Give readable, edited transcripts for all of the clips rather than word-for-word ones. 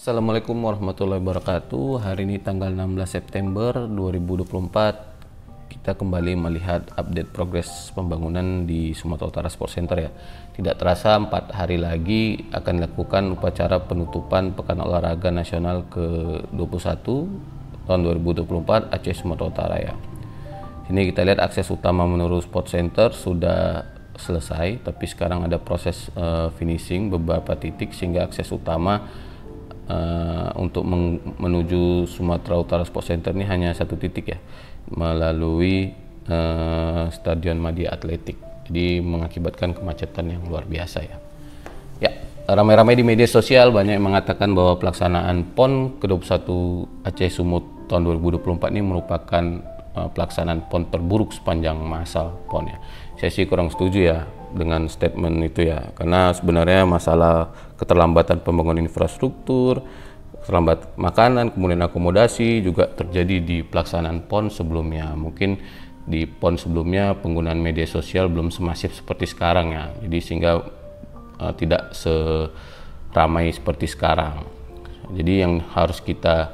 Assalamualaikum warahmatullahi wabarakatuh. Hari ini tanggal 16 September 2024 kita kembali melihat update progres pembangunan di Sumatera Utara Sport Center ya. Tidak terasa 4 hari lagi akan dilakukan upacara penutupan Pekan Olahraga Nasional ke-21 tahun 2024 Aceh Sumatera Utara ya. Sini kita lihat akses utama menuju Sport Center sudah selesai, tapi sekarang ada proses finishing beberapa titik sehingga akses utama untuk menuju Sumatera Utara Sport Center ini hanya satu titik ya, melalui Stadion Madia Atletik. Jadi mengakibatkan kemacetan yang luar biasa ya. Ya, ramai-ramai di media sosial banyak yang mengatakan bahwa pelaksanaan PON ke-21 Aceh Sumut tahun 2024 ini merupakan pelaksanaan PON terburuk sepanjang masa PON ya. Saya sih kurang setuju ya dengan statement itu ya, karena sebenarnya masalah keterlambatan pembangunan infrastruktur, terlambat makanan, kemudian akomodasi juga terjadi di pelaksanaan PON sebelumnya. Mungkin di PON sebelumnya penggunaan media sosial belum semasif seperti sekarang ya, jadi sehingga tidak seramai seperti sekarang. Jadi yang harus kita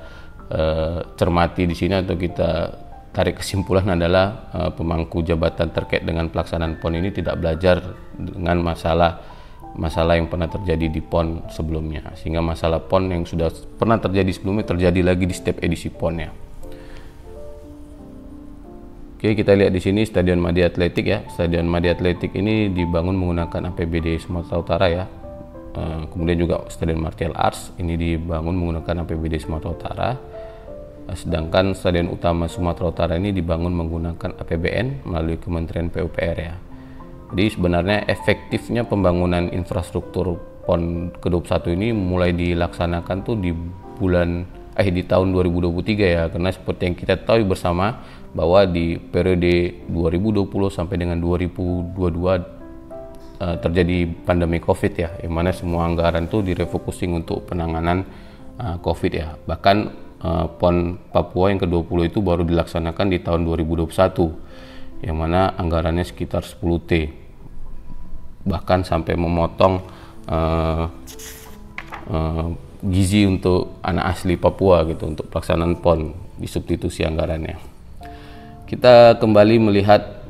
cermati di sini atau kita tarik kesimpulan adalah pemangku jabatan terkait dengan pelaksanaan PON ini tidak belajar dengan masalah yang pernah terjadi di PON sebelumnya, sehingga masalah PON yang sudah pernah terjadi sebelumnya terjadi lagi di setiap edisi PON ya. Oke, kita lihat di sini Stadion Madia Atletik ya. Stadion Madia Atletik ini dibangun menggunakan APBD Sumatera Utara ya. Kemudian juga Stadion Martial Arts ini dibangun menggunakan APBD Sumatera Utara. Sedangkan Stadion Utama Sumatera Utara ini dibangun menggunakan APBN melalui Kementerian PUPR ya. Jadi sebenarnya efektifnya pembangunan infrastruktur PON ke-21 ini mulai dilaksanakan tuh di tahun 2023 ya, karena seperti yang kita tahu bersama bahwa di periode 2020 sampai dengan 2022 terjadi pandemi Covid ya, yang mana semua anggaran tuh direfocusing untuk penanganan Covid ya. Bahkan PON Papua yang ke-20 itu baru dilaksanakan di tahun 2021, yang mana anggarannya sekitar 10T, bahkan sampai memotong gizi untuk anak asli Papua gitu untuk pelaksanaan PON, disubstitusi anggarannya. Kita kembali melihat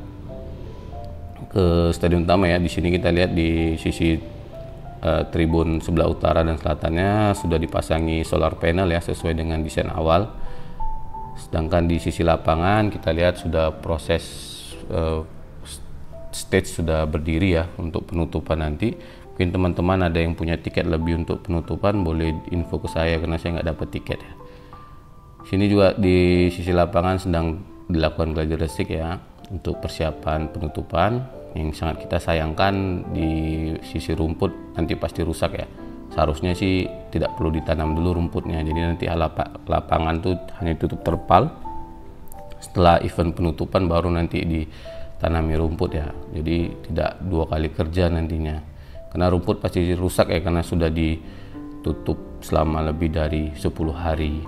ke stadion utama ya. Di sini kita lihat di sisi tribun sebelah utara dan selatannya sudah dipasangi solar panel ya, sesuai dengan desain awal. Sedangkan di sisi lapangan kita lihat sudah proses stage sudah berdiri ya untuk penutupan nanti. Mungkin teman-teman ada yang punya tiket lebih untuk penutupan, boleh info ke saya karena saya nggak dapat tiket ya. Sini juga di sisi lapangan sedang dilakukan gladi resik ya untuk persiapan penutupan. Yang sangat kita sayangkan di sisi rumput nanti pasti rusak ya. Seharusnya sih tidak perlu ditanam dulu rumputnya, jadi nanti lapangan tuh hanya tutup terpal. Setelah event penutupan baru nanti ditanami rumput ya, jadi tidak 2 kali kerja nantinya, karena rumput pasti rusak ya karena sudah ditutup selama lebih dari 10 hari.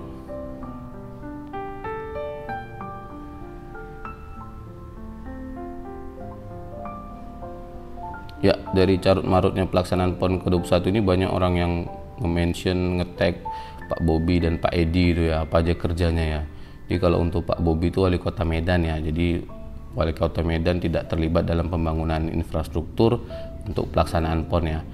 Ya, dari carut marutnya pelaksanaan PON ke-21 ini banyak orang yang nge-mention, nge-tag Pak Bobi dan Pak Edi itu ya, apa aja kerjanya ya. Jadi kalau untuk Pak Bobi itu wali kota Medan ya, jadi wali kota Medan tidak terlibat dalam pembangunan infrastruktur untuk pelaksanaan PON ya.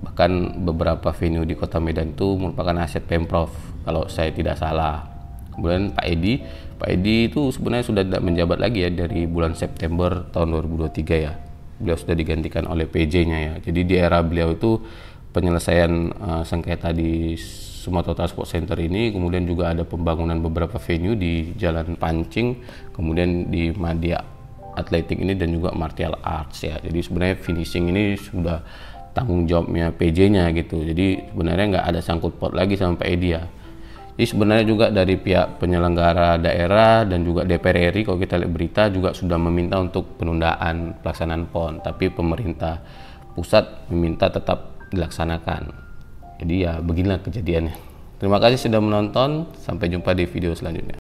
Bahkan beberapa venue di kota Medan itu merupakan aset Pemprov kalau saya tidak salah. Kemudian Pak Edi itu sebenarnya sudah tidak menjabat lagi ya dari bulan September tahun 2023 ya. Beliau sudah digantikan oleh PJ-nya ya. Jadi di era beliau itu penyelesaian sengketa di Sumatera Utara Sport Center ini, kemudian juga ada pembangunan beberapa venue di Jalan Pancing, kemudian di Madia Atletik ini dan juga Martial Arts ya. Jadi sebenarnya finishing ini sudah tanggung jawabnya PJ-nya gitu. Jadi sebenarnya nggak ada sangkut paut lagi sama Pak Edi ya. Jadi sebenarnya juga dari pihak penyelenggara daerah dan juga DPR RI, kalau kita lihat berita juga sudah meminta untuk penundaan pelaksanaan PON, tapi pemerintah pusat meminta tetap dilaksanakan. Jadi ya beginilah kejadiannya. Terima kasih sudah menonton, sampai jumpa di video selanjutnya.